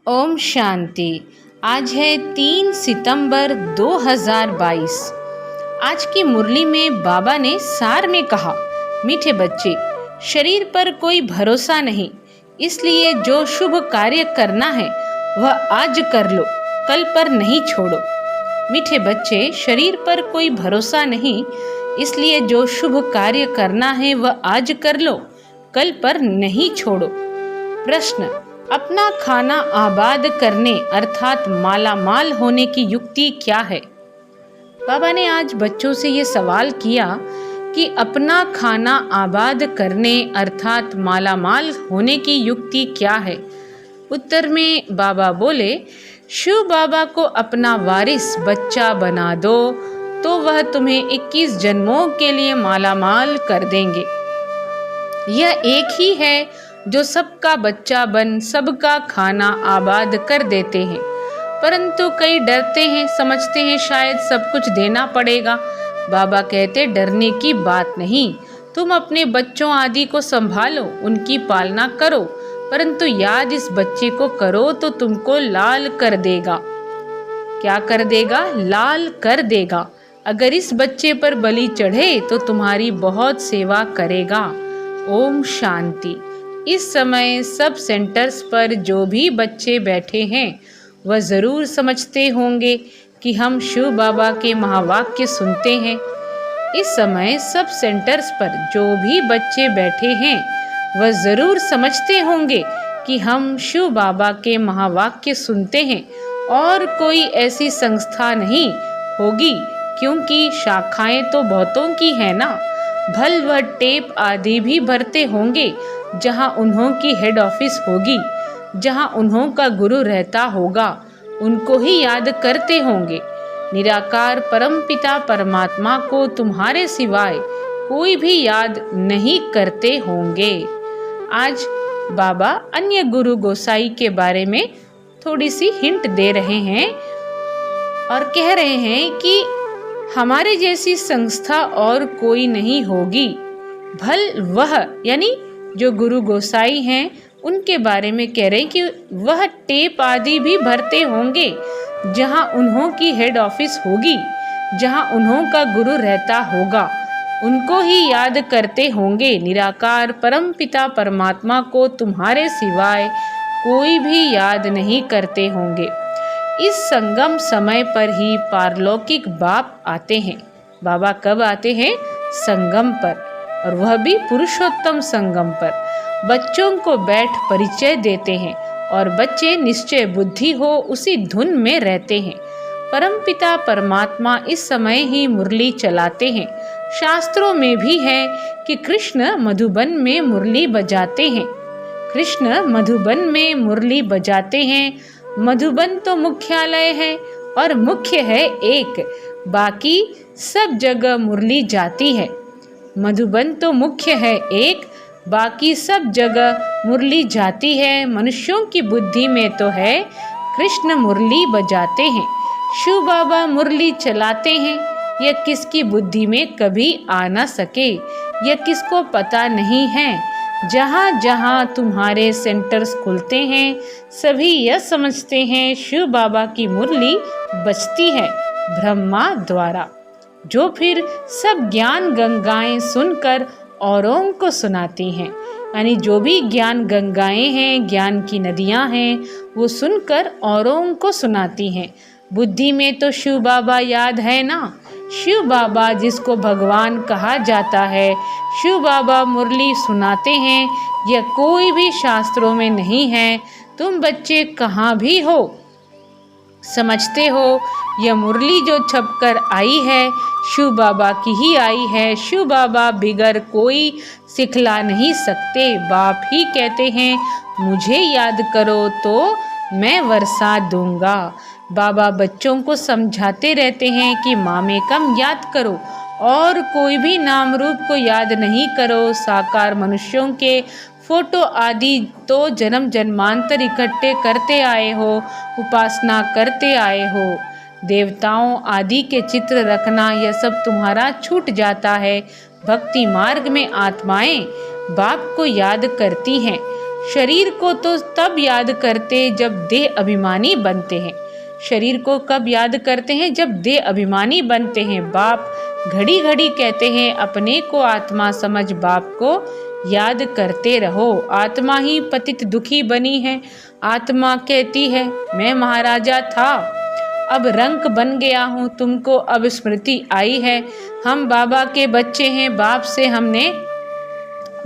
ओम शांति। आज है 3 सितंबर 2022। आज की मुरली में बाबा ने सार में कहा, मीठे बच्चे, शरीर पर कोई भरोसा नहीं, इसलिए जो शुभ कार्य करना है वह आज कर लो, कल पर नहीं छोड़ो। मीठे बच्चे, शरीर पर कोई भरोसा नहीं, इसलिए जो शुभ कार्य करना है वह आज कर लो, कल पर नहीं छोड़ो। प्रश्न, अपना खाना आबाद करने अर्थात माला माल होने की युक्ति क्या है? बाबा ने आज बच्चों से ये सवाल किया कि अपना खाना आबाद करने अर्थात माला माल होने की युक्ति क्या है। उत्तर में बाबा बोले, शिव बाबा को अपना वारिस बच्चा बना दो तो वह तुम्हें 21 जन्मों के लिए माला माल कर देंगे। यह एक ही है जो सबका बच्चा बन सबका खाना आबाद कर देते हैं, परंतु कई डरते हैं, समझते हैं शायद सब कुछ देना पड़ेगा। बाबा कहते, डरने की बात नहीं, तुम अपने बच्चों आदि को संभालो, उनकी पालना करो, परंतु याद इस बच्चे को करो तो तुमको लाल कर देगा। क्या कर देगा? लाल कर देगा। अगर इस बच्चे पर बलि चढ़े तो तुम्हारी बहुत सेवा करेगा। ओम शांति। इस समय सब सेंटर्स पर जो भी बच्चे बैठे हैं वह ज़रूर समझते होंगे कि हम शिव बाबा के महावाक्य सुनते हैं। इस समय सब सेंटर्स पर जो भी बच्चे बैठे हैं वह ज़रूर समझते होंगे कि हम शिव बाबा के महावाक्य सुनते हैं और कोई ऐसी संस्था नहीं होगी, क्योंकि शाखाएं तो बहुतों की है ना। भल व टेप आदि भी भरते होंगे जहां उन्हों की हेड ऑफिस होगी, जहां उन्हों का गुरु रहता होगा, उनको ही याद करते होंगे। निराकार परमपिता परमात्मा को तुम्हारे सिवाय कोई भी याद नहीं करते होंगे। आज बाबा अन्य गुरु गोसाई के बारे में थोड़ी सी हिंट दे रहे हैं और कह रहे हैं कि हमारे जैसी संस्था और कोई नहीं होगी। भल वह यानी जो गुरु गोसाई हैं उनके बारे में कह रहे हैं कि वह टेप आदि भी भरते होंगे जहां उन्हों की हेड ऑफिस होगी, जहां उन्हों का गुरु रहता होगा, उनको ही याद करते होंगे। निराकार परमपिता परमात्मा को तुम्हारे सिवाय कोई भी याद नहीं करते होंगे। इस संगम समय पर ही पारलौकिक बाप आते हैं। बाबा कब आते हैं? संगम पर, और वह भी पुरुषोत्तम संगम पर। बच्चों को बैठ परिचय देते हैं और बच्चे निश्चय बुद्धि हो उसी धुन में रहते हैं। परमपिता परमात्मा इस समय ही मुरली चलाते हैं। शास्त्रों में भी है कि कृष्ण मधुबन में मुरली बजाते हैं। कृष्ण मधुबन में मुरली बजाते हैं। मधुबन तो मुख्यालय है और मुख्य है एक, बाकी सब जगह मुरली जाती है। मधुबन तो मुख्य है एक, बाकी सब जगह मुरली जाती है। मनुष्यों की बुद्धि में तो है कृष्ण मुरली बजाते हैं, शिव बाबा मुरली चलाते हैं। यह किसकी बुद्धि में कभी आ न सके, यह किसको पता नहीं है। जहाँ जहाँ तुम्हारे सेंटर्स खुलते हैं सभी यह समझते हैं शिव बाबा की मुरली बजती है ब्रह्मा द्वारा, जो फिर सब ज्ञान गंगाएं सुनकर औरों को सुनाती हैं। यानी जो भी ज्ञान गंगाएं हैं, ज्ञान की नदियां हैं, वो सुनकर औरों को सुनाती हैं। बुद्धि में तो शिव बाबा याद है ना। शिव बाबा जिसको भगवान कहा जाता है, शिव बाबा मुरली सुनाते हैं। यह कोई भी शास्त्रों में नहीं है। तुम बच्चे कहाँ भी हो समझते हो यह मुरली जो छपकर आई है शिव बाबा की ही आई है। शिव बाबा बिगर कोई सिखला नहीं सकते। बाप ही कहते हैं, मुझे याद करो तो मैं वर्षा दूंगा। बाबा बच्चों को समझाते रहते हैं कि मामे कम याद करो और कोई भी नाम रूप को याद नहीं करो। साकार मनुष्यों के फोटो आदि तो जन्म जन्मांतर इकट्ठे करते आए हो, उपासना करते आए हो। देवताओं आदि के चित्र रखना यह सब तुम्हारा छूट जाता है। भक्ति मार्ग में आत्माएं बाप को याद करती हैं। शरीर को तो तब याद करते जब देह अभिमानी बनते हैं। शरीर को कब याद करते हैं? जब देह अभिमानी बनते हैं। बाप घड़ी घड़ी कहते हैं अपने को आत्मा समझ, बाप को याद करते रहो। आत्मा ही पतित दुखी बनी है। आत्मा कहती है मैं महाराजा था, अब रंक बन गया हूँ, तुमको अब स्मृति आई है। हम बाबा के बच्चे हैं, बाप से हमने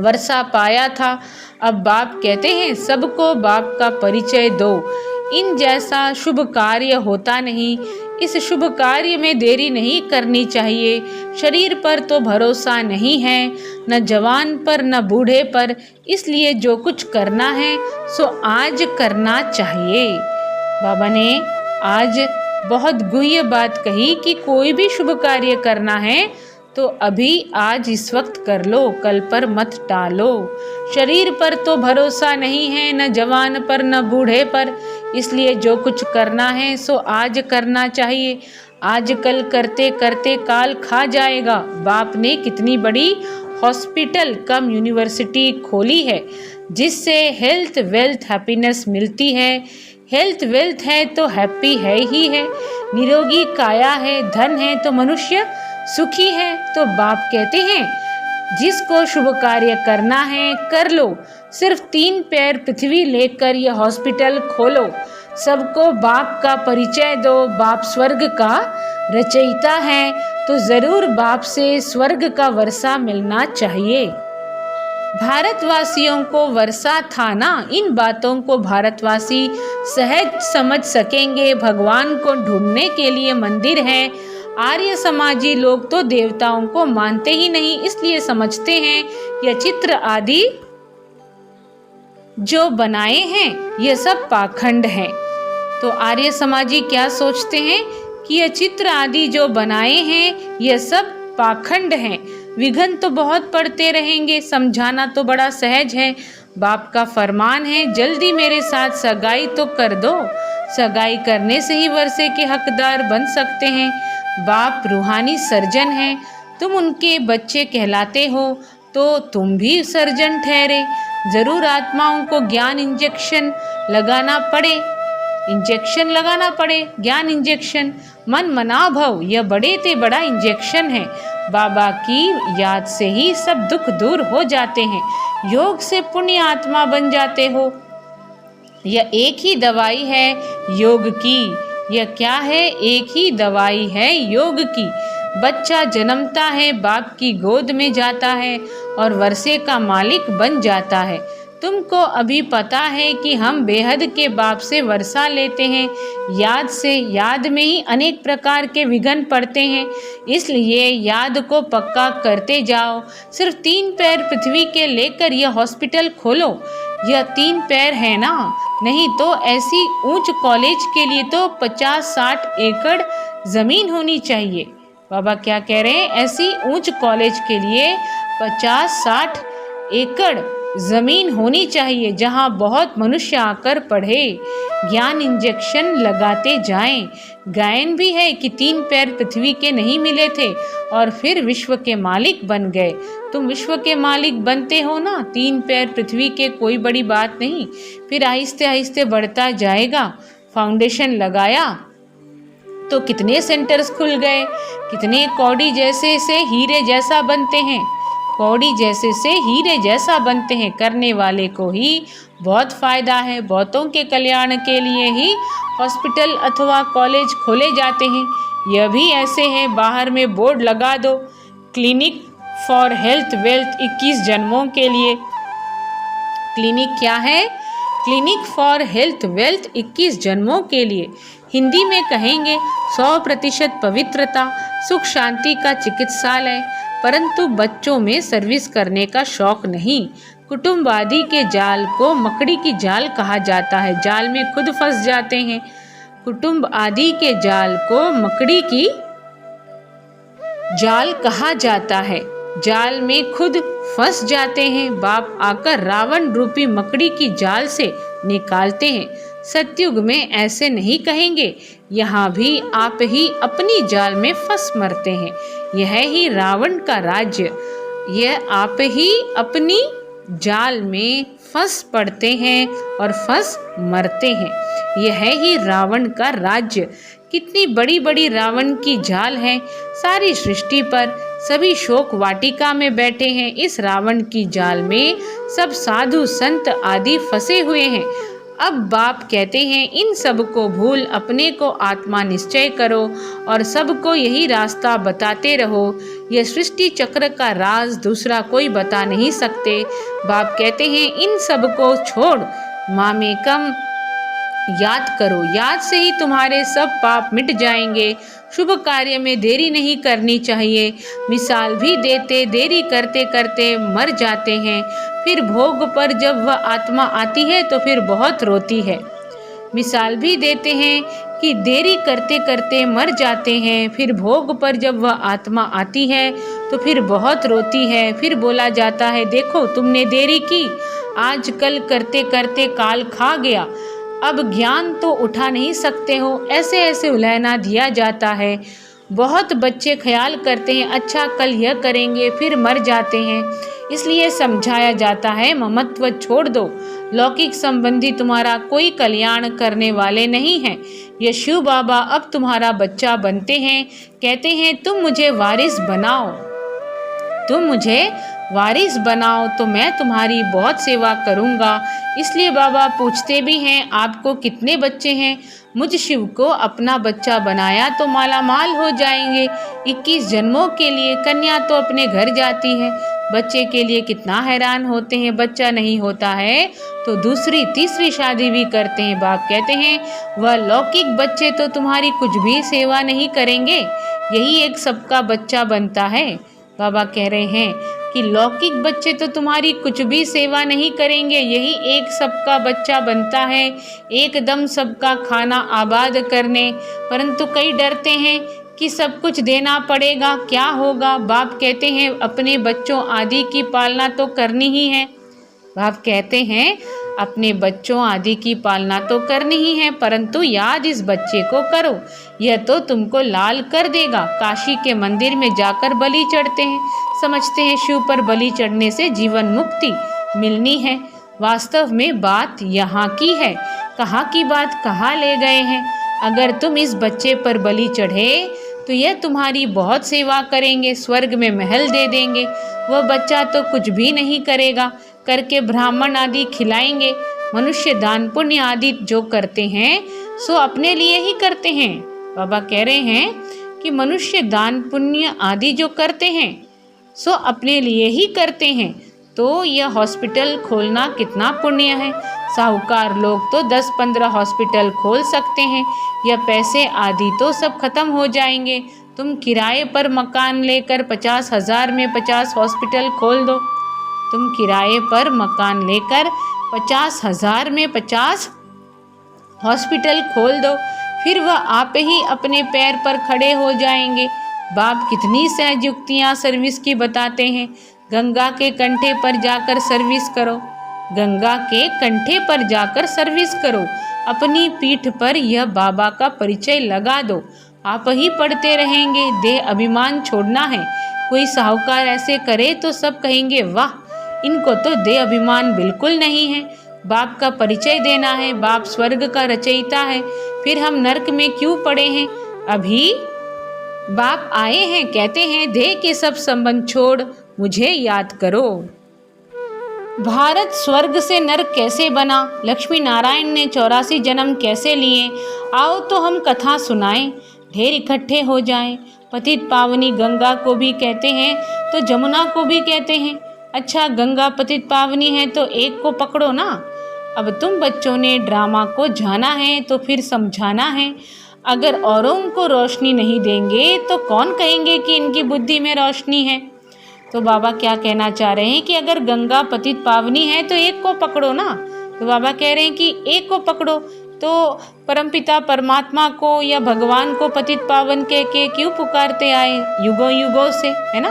वर्षा पाया था। अब बाप कहते हैं सबको बाप का परिचय दो। इन जैसा शुभ कार्य होता नहीं। इस शुभ कार्य में देरी नहीं करनी चाहिए। शरीर पर तो भरोसा नहीं है, न जवान पर न बूढ़े पर, इसलिए जो कुछ करना है सो आज करना चाहिए। बाबा ने आज बहुत गुह्य बात कही कि कोई भी शुभ कार्य करना है तो अभी आज इस वक्त कर लो, कल पर मत टालो। शरीर पर तो भरोसा नहीं है, न जवान पर न बूढ़े पर, इसलिए जो कुछ करना है सो आज करना चाहिए। आज कल करते करते काल खा जाएगा। बाप ने कितनी बड़ी हॉस्पिटल कम यूनिवर्सिटी खोली है जिससे हेल्थ वेल्थ हैप्पीनेस मिलती है। हेल्थ वेल्थ है तो हैप्पी है ही है। निरोगी काया है, धन है तो मनुष्य सुखी है। तो बाप कहते हैं जिसको शुभ कार्य करना है कर लो। सिर्फ 3 पैर पृथ्वी लेकर यह हॉस्पिटल खोलो। सबको बाप का परिचय दो। बाप स्वर्ग का रचयिता है तो जरूर बाप से स्वर्ग का वर्षा मिलना चाहिए। भारतवासियों को वर्षा था ना, इन बातों को भारतवासी सहज समझ सकेंगे। भगवान को ढूंढने के लिए मंदिर है। आर्य समाजी लोग तो देवताओं को मानते ही नहीं, इसलिए समझते हैं यह चित्र आदि जो बनाए हैं यह सब पाखंड हैं। तो आर्य समाजी क्या सोचते हैं कि यह चित्र आदि जो बनाए हैं यह सब पाखंड हैं। विघ्न तो बहुत पड़ते रहेंगे, समझाना तो बड़ा सहज है। बाप का फरमान है जल्दी मेरे साथ सगाई तो कर दो। सगाई करने से ही वर्षे के हकदार बन सकते हैं। बाप रूहानी सर्जन हैं, तुम उनके बच्चे कहलाते हो तो तुम भी सर्जन ठहरे। जरूर आत्माओं को ज्ञान इंजेक्शन लगाना पड़े। ज्ञान इंजेक्शन मन मना भव, यह बड़े ते बड़ा इंजेक्शन है। बाबा की याद से ही सब दुख दूर हो जाते हैं। योग से पुण्य आत्मा बन जाते हो। यह एक ही दवाई है योग की। यह क्या है? एक ही दवाई है योग की। बच्चा जन्मता है, बाप की गोद में जाता है और वर्षे का मालिक बन जाता है। तुमको अभी पता है कि हम बेहद के बाप से वर्षा लेते हैं। याद से, याद में ही अनेक प्रकार के विघ्न पड़ते हैं, इसलिए याद को पक्का करते जाओ। सिर्फ 3 पैर पृथ्वी के लेकर यह हॉस्पिटल खोलो। यह 3 पैर है ना, नहीं तो ऐसी ऊंच कॉलेज के लिए तो 50-60 एकड़ जमीन होनी चाहिए। बाबा क्या कह रहे हैं? ऐसी ऊंच कॉलेज के लिए 50-60 एकड़ जमीन होनी चाहिए जहां बहुत मनुष्य आकर पढ़े, ज्ञान इंजेक्शन लगाते जाएं। गायन भी है कि 3 पैर पृथ्वी के नहीं मिले थे और फिर विश्व के मालिक बन गए। तुम विश्व के मालिक बनते हो ना, 3 पैर पृथ्वी के कोई बड़ी बात नहीं। फिर आहिस्ते आहिस्ते बढ़ता जाएगा। फाउंडेशन लगाया तो कितने सेंटर्स खुल गए, कितने कौड़ी जैसे से हीरे जैसा बनते हैं। कौड़ी जैसे से हीरे जैसा बनते हैं। करने वाले को ही बहुत फायदा है। बहुतों के कल्याण के लिए ही हॉस्पिटल अथवा कॉलेज खोले जाते हैं। यह भी ऐसे है, बाहर में बोर्ड लगा दो, क्लिनिक फॉर हेल्थ वेल्थ 21 जन्मों के लिए। क्लिनिक क्या है? क्लिनिक फॉर हेल्थ वेल्थ 21 जन्मों के लिए। हिंदी में कहेंगे 100% पवित्रता, सुख शांति का चिकित्सालय। परंतु बच्चों में सर्विस करने का शौक नहीं। कुटुंब आदि के जाल को मकड़ी की जाल कहा जाता है। जाल में खुद फंस जाते हैं। कुटुंब आदि के जाल को मकड़ी की जाल कहा जाता है। जाल में खुद फंस जाते हैं। बाप आकर रावण रूपी मकड़ी की जाल से निकालते हैं। सतयुग में ऐसे नहीं कहेंगे, यहाँ भी आप ही अपनी जाल में फंस मरते हैं। यह ही रावण का राज्य। यह आप ही अपनी जाल में फंस पड़ते हैं और फंस मरते हैं। यह है ही रावण का राज्य। कितनी बड़ी बड़ी रावण की जाल है सारी सृष्टि पर। सभी शोक वाटिका में बैठे हैं। इस रावण की जाल में सब साधु संत आदि फंसे हुए हैं। अब बाप कहते हैं इन सब को भूल अपने को आत्मा निश्चय करो और सबको यही रास्ता बताते रहो। यह सृष्टि चक्र का राज दूसरा कोई बता नहीं सकते। बाप कहते हैं इन सब को छोड़ मामेकम याद करो। याद से ही तुम्हारे सब पाप मिट जाएंगे। शुभ कार्य में देरी नहीं करनी चाहिए। मिसाल भी देते देरी करते करते मर जाते हैं। फिर भोग पर जब वह आत्मा आती है तो फिर बहुत रोती है। मिसाल भी देते हैं कि देरी करते करते मर जाते हैं। फिर भोग पर जब वह आत्मा आती है तो फिर बहुत रोती है। फिर बोला जाता है देखो तुमने देरी की, आज कल करते करते काल खा गया, अब ज्ञान तो उठा नहीं सकते हो। ऐसे ऐसे उलहना दिया जाता है। बहुत बच्चे ख्याल करते हैं अच्छा कल यह करेंगे, फिर मर जाते हैं। इसलिए समझाया जाता है ममत्व छोड़ दो। लौकिक संबंधी तुम्हारा कोई कल्याण करने वाले नहीं हैं। ये शिव बाबा अब तुम्हारा बच्चा बनते हैं। कहते हैं तुम मुझे वारिस बनाओ, तुम मुझे वारिस बनाओ तो मैं तुम्हारी बहुत सेवा करूँगा। इसलिए बाबा पूछते भी हैं आपको कितने बच्चे हैं। मुझ शिव को अपना बच्चा बनाया तो माला माल हो जाएंगे। 21 जन्मों के लिए कन्या तो अपने घर जाती है। बच्चे के लिए कितना हैरान होते हैं। बच्चा नहीं होता है तो दूसरी तीसरी शादी भी करते हैं। बाप कहते हैं वह लौकिक बच्चे तो तुम्हारी कुछ भी सेवा नहीं करेंगे, यही एक सबका बच्चा बनता है। बाबा कह रहे हैं कि लौकिक बच्चे तो तुम्हारी कुछ भी सेवा नहीं करेंगे, यही एक सबका बच्चा बनता है, एकदम सबका खाना आबाद करने। परंतु कई डरते हैं कि सब कुछ देना पड़ेगा, क्या होगा। बाप कहते हैं अपने बच्चों आदि की पालना तो करनी ही है। बाप कहते हैं अपने बच्चों आदि की पालना तो करनी ही है, परंतु याद इस बच्चे को करो, यह तो तुमको लाल कर देगा। काशी के मंदिर में जाकर बलि चढ़ते हैं, समझते हैं शिव पर बलि चढ़ने से जीवन मुक्ति मिलनी है। वास्तव में बात यहाँ की है, कहाँ की बात कहाँ ले गए हैं। अगर तुम इस बच्चे पर बलि चढ़े तो यह तुम्हारी बहुत सेवा करेंगे, स्वर्ग में महल दे देंगे। वह बच्चा तो कुछ भी नहीं करेगा, करके ब्राह्मण आदि खिलाएंगे। मनुष्य दान पुण्य आदि जो करते हैं सो अपने लिए ही करते हैं। बाबा कह रहे हैं कि मनुष्य दान पुण्य आदि जो करते हैं सो अपने लिए ही करते हैं। तो यह हॉस्पिटल खोलना कितना पुण्य है। साहूकार लोग तो 10-15 हॉस्पिटल खोल सकते हैं। यह पैसे आदि तो सब खत्म हो जाएंगे। तुम किराए पर मकान लेकर 50,000 में 50 हॉस्पिटल खोल दो। तुम किराए पर मकान लेकर 50,000 में 50 हॉस्पिटल खोल दो, फिर वह आप ही अपने पैर पर खड़े हो जाएंगे। बाप कितनी सहज युक्तियाँ सर्विस की बताते हैं। गंगा के कंठे पर जाकर सर्विस करो, गंगा के कंठे पर जाकर सर्विस करो। अपनी पीठ पर यह बाबा का परिचय लगा दो। आप ही पढ़ते रहेंगे। देह अभिमान छोड़ना है। कोई साहूकार ऐसे करे तो सब कहेंगे वाह, इनको तो देह अभिमान बिल्कुल नहीं है। बाप का परिचय देना है। बाप स्वर्ग का रचयिता है, फिर हम नरक में क्यों पड़े हैं। अभी बाप आए हैं, कहते हैं देह के सब संबंध छोड़ मुझे याद करो। भारत स्वर्ग से नरक कैसे बना, लक्ष्मी नारायण ने 84 जन्म कैसे लिए, आओ तो हम कथा सुनाएं, ढेर इकट्ठे हो जाएं। पतित पावनी गंगा को भी कहते हैं तो जमुना को भी कहते हैं। अच्छा, गंगा पतित पावनी है तो एक को पकड़ो ना। अब तुम बच्चों ने ड्रामा को जाना है तो फिर समझाना है। अगर औरों को रोशनी नहीं देंगे तो कौन कहेंगे कि इनकी बुद्धि में रोशनी है। तो बाबा क्या कहना चाह रहे हैं कि अगर गंगा पतित पावनी है तो एक को पकड़ो ना। तो बाबा कह रहे हैं कि एक को पकड़ो, तो परमपिता परमात्मा को या भगवान को पतित पावन कह के क्यों पुकारते आए युगों युगों से, है ना।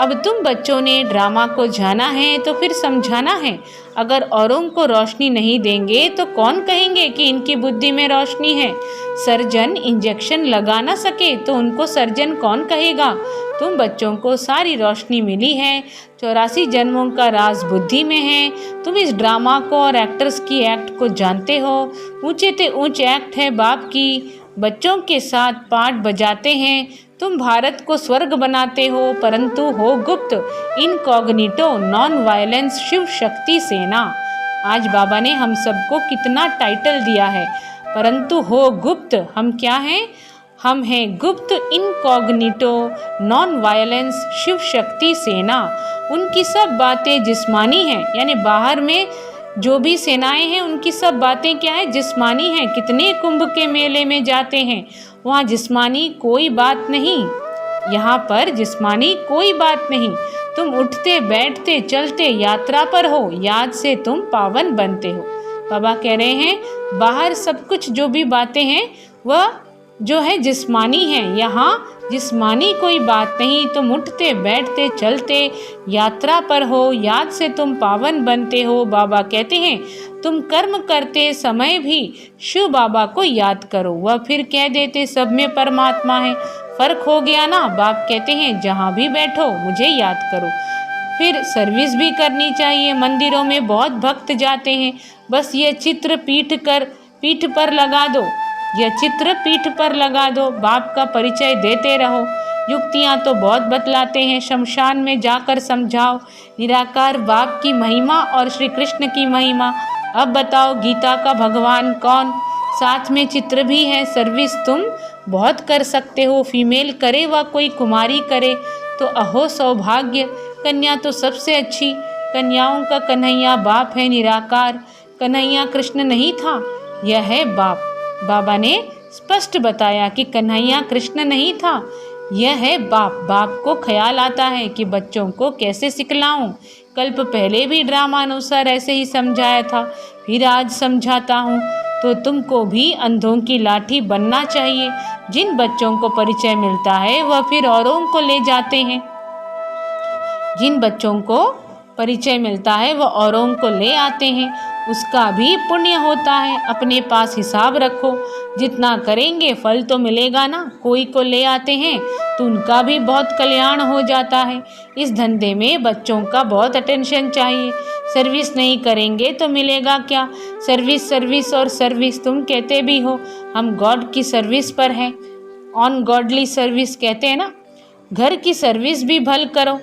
अब तुम बच्चों ने ड्रामा को जाना है तो फिर समझाना है। अगर औरों को रोशनी नहीं देंगे तो कौन कहेंगे कि इनकी बुद्धि में रोशनी है। सर्जन इंजेक्शन लगा ना सके तो उनको सर्जन कौन कहेगा। तुम बच्चों को सारी रोशनी मिली है, 84 जन्मों का राज बुद्धि में है। तुम इस ड्रामा को और एक्टर्स की एक्ट को जानते हो। ऊंचे ते ऊंचे एक्ट है बाप की, बच्चों के साथ पाठ बजाते हैं। तुम भारत को स्वर्ग बनाते हो, परंतु हो गुप्त, incognito, non violence, Shiv Shakti सेना। आज बाबा ने हम सबको कितना टाइटल दिया है, परंतु हो गुप्त। हम क्या हैं? हम हैं गुप्त, incognito, non violence, Shiv Shakti सेना। उनकी सब बातें जिस्मानी हैं, यानी बाहर में जो भी सेनाएं हैं उनकी सब बातें क्या है? जिस्मानी हैं। कितने कुंभ के मेले में जाते हैं, वहाँ जिस्मानी कोई बात नहीं। यहाँ पर जिस्मानी कोई बात नहीं। तुम उठते बैठते चलते यात्रा पर हो, याद से तुम पावन बनते हो। बाबा कह रहे हैं बाहर सब कुछ जो भी बातें हैं वह जो है जिस्मानी है, यहाँ जिस्मानी कोई बात नहीं। तुम उठते बैठते चलते यात्रा पर हो, याद से तुम पावन बनते हो। बाबा कहते हैं तुम कर्म करते समय भी शिव बाबा को याद करो, वह फिर कह देते सब में परमात्मा है। फर्क हो गया ना। बाप कहते हैं जहाँ भी बैठो मुझे याद करो। फिर सर्विस भी करनी चाहिए। मंदिरों में बहुत भक्त जाते हैं, बस ये चित्र पीठ पर लगा दो, यह चित्र पीठ पर लगा दो, बाप का परिचय देते रहो। युक्तियाँ तो बहुत बतलाते हैं, शमशान में जाकर समझाओ निराकार बाप की महिमा और श्री कृष्ण की महिमा। अब बताओ गीता का भगवान कौन? साथ में चित्र भी है। सर्विस तुम बहुत कर सकते हो, फीमेल करे व कोई कुमारी करे तो अहो सौभाग्य। कन्या तो सबसे अच्छी, कन्याओं का कन्हैया बाप है निराकार। कन्हैया कृष्ण नहीं था, यह है बाप। बाबा ने स्पष्ट बताया कि कन्हैया कृष्ण नहीं था, यह है बाप। बाप को ख्याल आता है कि बच्चों को कैसे सिखलाऊं। कल्प पहले भी ड्रामानुसार ऐसे ही समझाया था, फिर आज समझाता हूँ। तो तुमको भी अंधों की लाठी बनना चाहिए। जिन बच्चों को परिचय मिलता है वह फिर औरों को ले जाते हैं। जिन बच्चों को परिचय मिलता है वह औरों को ले आते हैं, उसका भी पुण्य होता है। अपने पास हिसाब रखो, जितना करेंगे फल तो मिलेगा ना। कोई को ले आते हैं तो उनका भी बहुत कल्याण हो जाता है। इस धंधे में बच्चों का बहुत अटेंशन चाहिए। सर्विस नहीं करेंगे तो मिलेगा क्या? सर्विस सर्विस और सर्विस तुम कहते भी हो, हम गॉड की सर्विस पर हैं, ऑन गॉडली सर्विस कहते हैं ना। घर की सर्विस भी भल करो।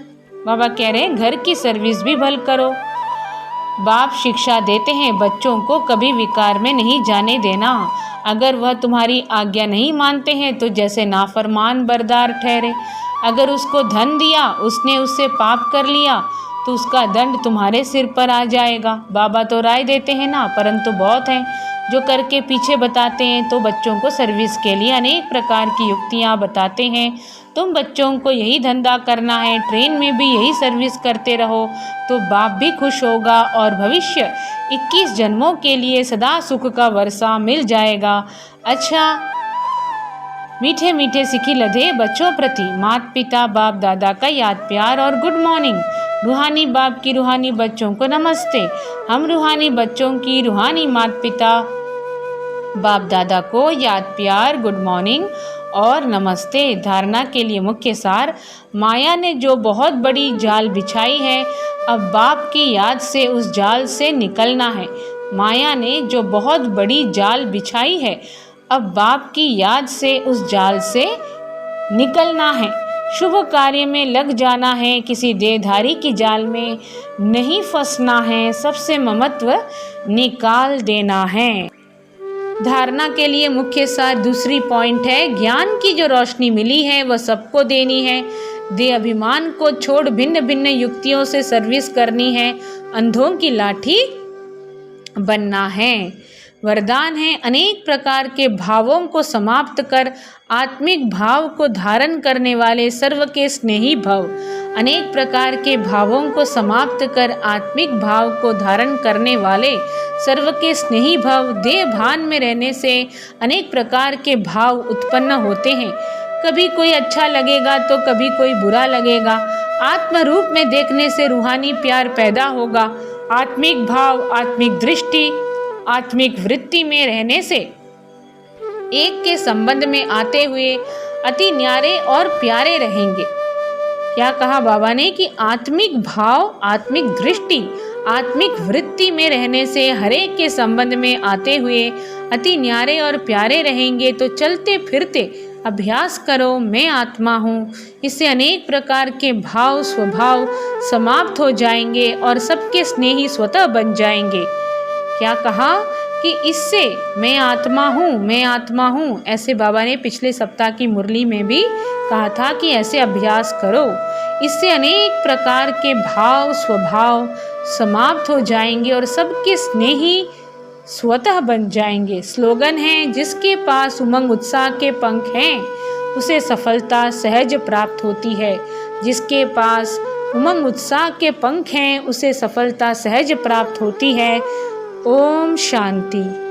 बाबा कह रहे हैं घर की सर्विस भी भल करो। बाप शिक्षा देते हैं बच्चों को कभी विकार में नहीं जाने देना। अगर वह तुम्हारी आज्ञा नहीं मानते हैं तो जैसे नाफरमान बरदार ठहरे। अगर उसको धन दिया, उसने उससे पाप कर लिया तो उसका दंड तुम्हारे सिर पर आ जाएगा। बाबा तो राय देते हैं ना, परंतु बहुत हैं जो करके पीछे बताते हैं। तो बच्चों को सर्विस के लिए अनेक प्रकार की युक्तियाँ बताते हैं। तुम बच्चों को यही धंधा करना है, ट्रेन में भी यही सर्विस करते रहो तो बाप भी खुश होगा और भविष्य 21 जन्मों के लिए सदा सुख का वर्षा मिल जाएगा। अच्छा, मीठे मीठे सिखी लधे बच्चों प्रति माता पिता बाप दादा का याद प्यार और गुड मॉर्निंग। रूहानी बाप की रूहानी बच्चों को नमस्ते। हम रूहानी बच्चों की रूहानी माता पिता बाप दादा को याद प्यार, गुड मॉर्निंग और नमस्ते। धारणा के लिए मुख्य सार, माया ने जो बहुत बड़ी जाल बिछाई है, अब बाप की याद से उस जाल से निकलना है। माया ने जो बहुत बड़ी जाल बिछाई है, अब बाप की याद से उस जाल से निकलना है। शुभ कार्य में लग जाना है, किसी देहधारी की जाल में नहीं फंसना है। सबसे ममत्व निकाल देना है। धारणा के लिए मुख्य सार दूसरी पॉइंट है, ज्ञान की जो रोशनी मिली है वह सबको देनी है। देह अभिमान को छोड़ भिन्न भिन्न युक्तियों से सर्विस करनी है। अंधों की लाठी बनना है। वरदान है, अनेक प्रकार के भावों को समाप्त कर आत्मिक भाव को धारण करने वाले सर्व के स्नेही भव। अनेक प्रकार के भावों को समाप्त कर आत्मिक भाव को धारण करने वाले सर्व के स्नेही भव। देह भान में रहने से अनेक प्रकार के भाव उत्पन्न होते हैं। कभी कोई अच्छा लगेगा तो कभी कोई बुरा लगेगा। आत्म रूप में देखने से रूहानी प्यार पैदा होगा। आत्मिक भाव, आत्मिक दृष्टि, आत्मिक वृत्ति में रहने से एक के संबंध में आते हुए अति न्यारे और प्यारे रहेंगे। क्या कहा बाबा ने कि आत्मिक भाव, आत्मिक दृष्टि, आत्मिक वृत्ति में रहने से हर एक के संबंध में आते हुए अति न्यारे और प्यारे रहेंगे। तो चलते फिरते अभ्यास करो, मैं आत्मा हूँ। इससे अनेक प्रकार के भाव, स्वभाव समाप्त हो जाएंगे और सबके स्नेही स्वतः बन जाएंगे। क्या कहा कि इससे मैं आत्मा हूँ, मैं आत्मा हूँ। ऐसे बाबा ने पिछले सप्ताह की मुरली में भी कहा था कि ऐसे अभ्यास करो, इससे अनेक प्रकार के भाव, स्वभाव समाप्त हो जाएंगे और सबके स्नेही स्वतः बन जाएंगे। स्लोगन है, जिसके पास उमंग उत्साह के पंख हैं उसे सफलता सहज प्राप्त होती है। जिसके पास उमंग उत्साह के पंख हैं उसे सफलता सहज प्राप्त होती है। ओम शांति।